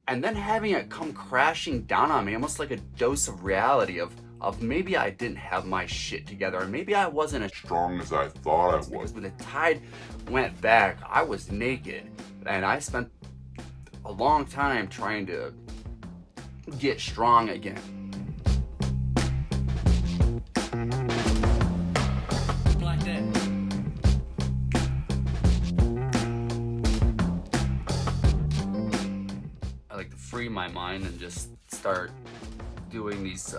and then having it come crashing down on me, almost like a dose of reality of maybe I didn't have my shit together, or maybe I wasn't as strong as I thought I was. Because when the tide went back, I was naked, and I spent a long time trying to get strong again. Like that. I like to free my mind and just start doing these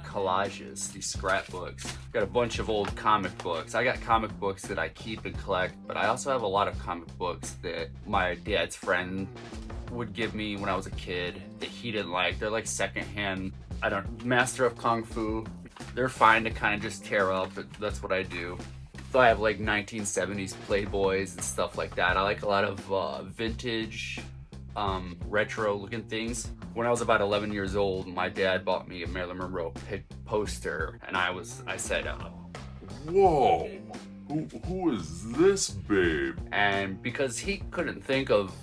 collages, these scrapbooks. Got a bunch of old comic books. I got comic books that I keep and collect, but I also have a lot of comic books that my dad's friend would give me when I was a kid that he didn't like. They're like secondhand, Master of Kung Fu. They're fine to kind of just tear up, but that's what I do. So I have like 1970s Playboys and stuff like that. I like a lot of vintage, retro looking things. When I was about 11 years old, my dad bought me a Marilyn Monroe poster, and I said, whoa, who is this babe? And because he couldn't think of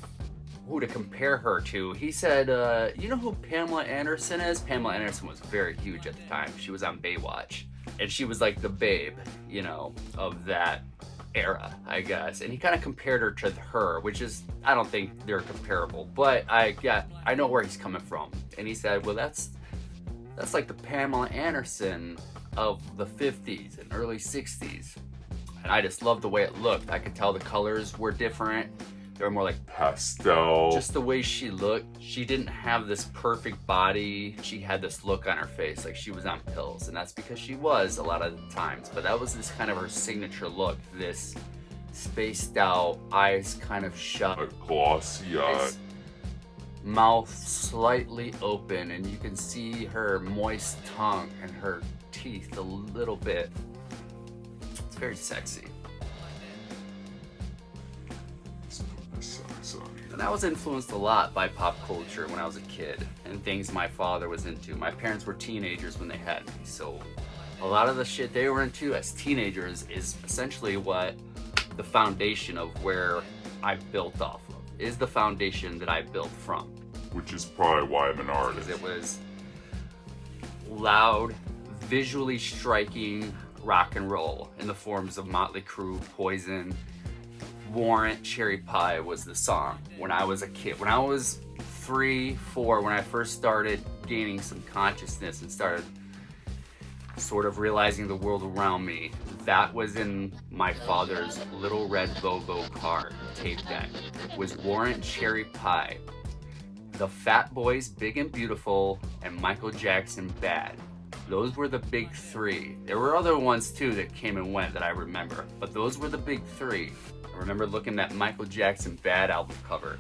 who to compare her to, he said, you know who Pamela Anderson is? Pamela Anderson was very huge at the time. She was on Baywatch, and she was like the babe, you know, of that era, I guess. And he kind of compared her to her, which is, I don't think they're comparable, but I know where he's coming from. And he said, well, that's like the Pamela Anderson of the 50s and early 60s. And I just loved the way it looked. I could tell the colors were different. They were more like pastel. Just the way she looked. She didn't have this perfect body. She had this look on her face like she was on pills, and that's because she was a lot of the times. But that was this kind of her signature look, this spaced out, eyes kind of shut, a glossy eye, mouth slightly open, and you can see her moist tongue and her teeth a little bit. It's very sexy. And I was influenced a lot by pop culture when I was a kid and things my father was into. My parents were teenagers when they had me, so a lot of the shit they were into as teenagers is essentially what the foundation of where I built off of, is the foundation that I built from. Which is probably why I'm an artist. Because it was loud, visually striking rock and roll in the forms of Motley Crue, Poison, Warrant, Cherry Pie was the song when I was a kid. When I was 3, 4, when I first started gaining some consciousness and started sort of realizing the world around me, that was in my father's little red Volvo car tape deck, was Warrant, Cherry Pie, the Fat Boys, Big and Beautiful, and Michael Jackson, Bad. Those were the big 3. There were other ones too that came and went that I remember, but those were the big 3. I remember looking at Michael Jackson Bad album cover,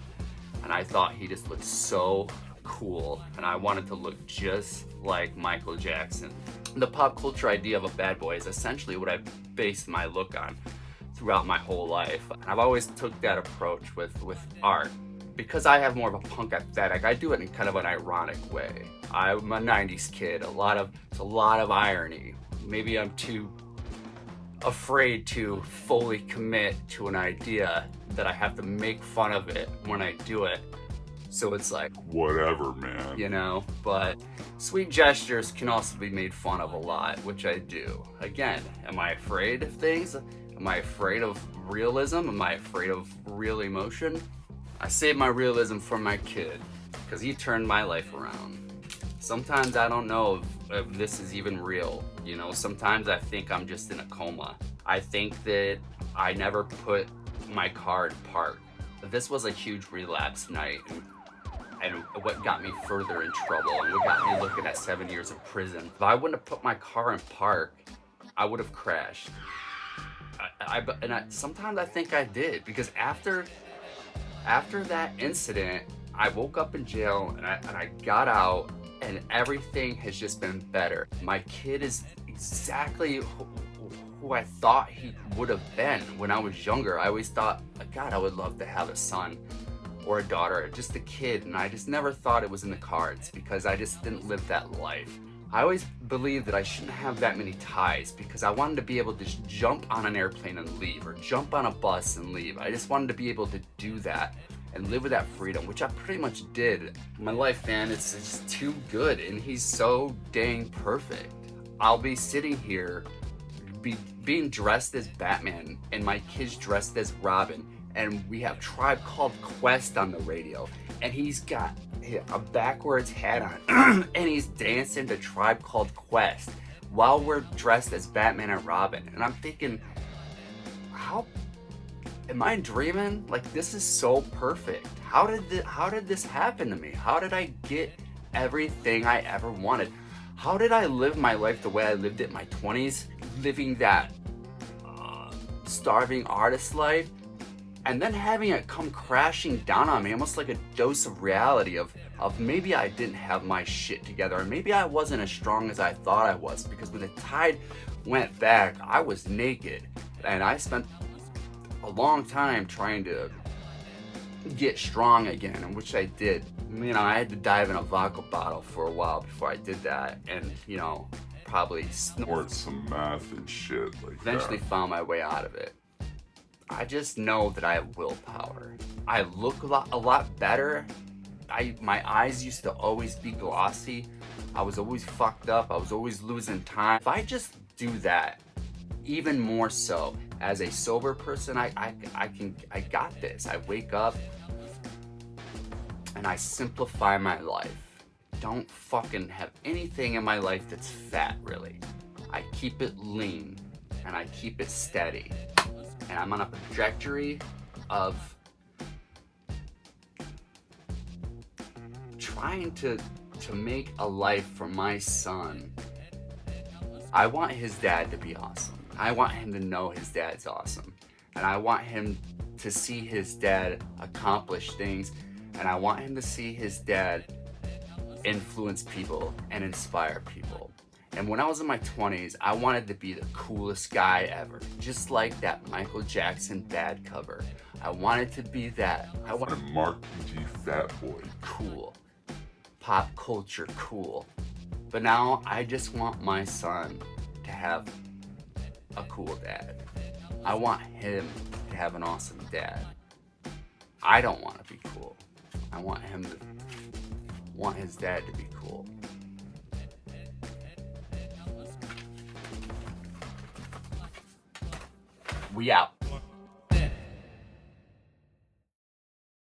and I thought he just looked so cool, and I wanted to look just like Michael Jackson. The pop culture idea of a bad boy is essentially what I based my look on throughout my whole life. And I've always took that approach with art. Because I have more of a punk aesthetic, I do it in kind of an ironic way. I'm a 90s kid, it's a lot of irony. Maybe I'm too afraid to fully commit to an idea that I have to make fun of it when I do it. So it's like, whatever, man. You know, but sweet gestures can also be made fun of a lot, which I do. Again, am I afraid of things? Am I afraid of realism? Am I afraid of real emotion? I save my realism for my kid, because he turned my life around. Sometimes I don't know if this is even real. You know, sometimes I think I'm just in a coma. I think that I never put my car in park. This was a huge relapse night, and what got me further in trouble, and what got me looking at 7 years in prison. If I wouldn't have put my car in park, I would have crashed. Sometimes I think I did, because after that incident, I woke up in jail and I got out, and everything has just been better. My kid is exactly who I thought he would have been when I was younger. I always thought, God, I would love to have a son or a daughter, just a kid, and I just never thought it was in the cards because I just didn't live that life. I always believed that I shouldn't have that many ties because I wanted to be able to just jump on an airplane and leave, or jump on a bus and leave. I just wanted to be able to do that. and live with that freedom, which I pretty much did. My life, man, it's just too good, and he's so dang perfect. I'll be sitting here being dressed as Batman and my kids dressed as Robin, and we have Tribe Called Quest on the radio, and he's got a backwards hat on and he's dancing to Tribe Called Quest while we're dressed as Batman and Robin. And I'm thinking, how am I dreaming? Like, this is so perfect. How did this happen to me? How did I get everything I ever wanted? How did I live my life the way I lived it in my 20s, living that starving artist life, and then having it come crashing down on me, almost like a dose of reality of maybe I didn't have my shit together, and maybe I wasn't as strong as I thought I was, because when the tide went back, I was naked, and I spent a long time trying to get strong again, and which I did. You know, I had to dive in a vodka bottle for a while before I did that, and, you know, probably Or some math and shit like eventually that. found my way out of it. I just know that I have willpower. I look a lot better. My eyes used to always be glossy. I was always fucked up. I was always losing time. If I just do that, even more so as a sober person, I got this. I wake up and I simplify my life. Don't fucking have anything in my life that's fat, really. I keep it lean and I keep it steady. And I'm on a trajectory of trying to make a life for my son. I want his dad to be awesome. I want him to know his dad's awesome. And I want him to see his dad accomplish things. And I want him to see his dad influence people and inspire people. And when I was in my 20s, I wanted to be the coolest guy ever. Just like that Michael Jackson Bad cover. I wanted to be that. I wanted And Mark G. Fat Boy. cool. Pop culture cool. But now I just want my son to have a cool dad. I want him to have an awesome dad. I don't want to be cool. I want him to want his dad to be cool. We out.